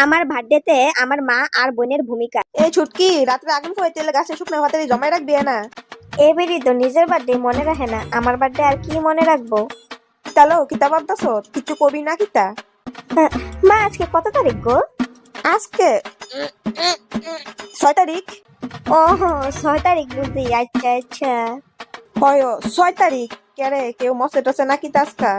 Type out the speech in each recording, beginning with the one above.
আমার বার্থডেতে আমার মা আর বোনের ভূমিকা। এই ছুটকি, রাত্রে আগুন ফোড়ে তেলে গাছে শুকনো ভাতে জমায় রাখবি না। এবারই তো নিজের বার্থডে মনে রাখে না, আমার বার্থডে আর কি মনে রাখবো। কিতালো কিতা ভাবতাছ, কিছু কবি না কিতা? মা আজকে কত তারিখ গো? আজকে 6 তারিখ। ওহ 6 তারিখ বুঝি, আচ্ছা আচ্ছা। হয় 6 তারিখ। কেরে কেউ মসে টসে না কিতা আজকা?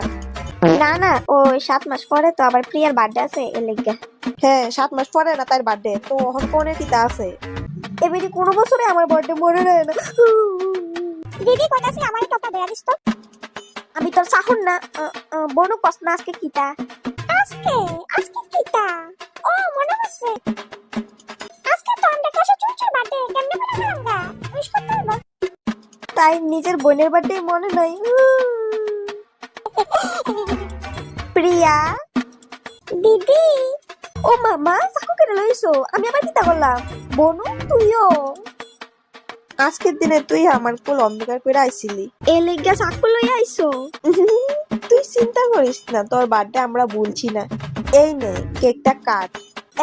না না, ও 7 মাস পরে তো আবার প্রিয়ার বার্থডে আছে এর লেগে। হ্যাঁ 7 মাস পরে না তার বার্থডে, তো এখন কোনে কিতা আছে? এবারে কোনো বছরে আমার বার্থডে মনে রয় না। দিদি কইতাছি আমারে টপটা দেয়া দিস তো। আমি তোর সাহুন না, বনু কষ্ট না আজকে কিতা? আজকে কিতা? ও মনে আছে, আজকে তো আমরা ক্লাসে চুচুর বার্থডে, কেমনে করে হারাঙ্গা উইশ করতে হইব। তাই নিজের বোনের বার্থডে মনে নাই। প্রিয়া দিদি, ও মামা সাকু কেন লইছো? আমি আবার কিতা করলাম? বনু তুইও আজকের দিনে তুই আমার কুল অন্ধকার করে আইছিলি। এ লেগা সাকু লই আইছো? তুই চিন্তা করিস না, তোর বার্থডে আমরা ভুলছি না। এই নে কেকটা কাট।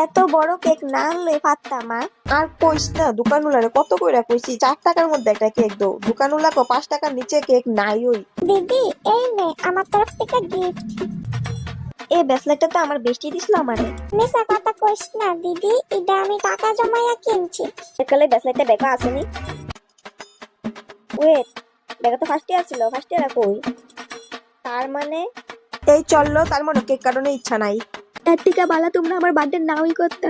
এত বড় কেক না আনলে পারতাম মা। আর কইস না, দোকানওয়ালারে কত কইরা কইছি 4 টাকার মধ্যে একটা কেক দাও। দোকানওয়ালা কো 5 টাকার নিচে কেক নাই ওই। দিদি এই নে আমার তরফ থেকে গিফট। এই ব্রেসলেটটা তো আমার বেস্টি দিছিল আমারে। মিছা কথা কইস না দিদি, এটা আমি টাকা জমাইয়া কিনছি। সকালে ব্রেসলেটটা বেকা আসেনি। ওয়েট, বেকা তো ফার্স্ট ইয়ার ছিল, ফার্স্ট ইয়ার কই? তার মানে এই চললো, তার মনে কেক কাটানোর ইচ্ছা নাই। এর থেকে ভালো তোমরা আমার বার্থডে নাওই করতে।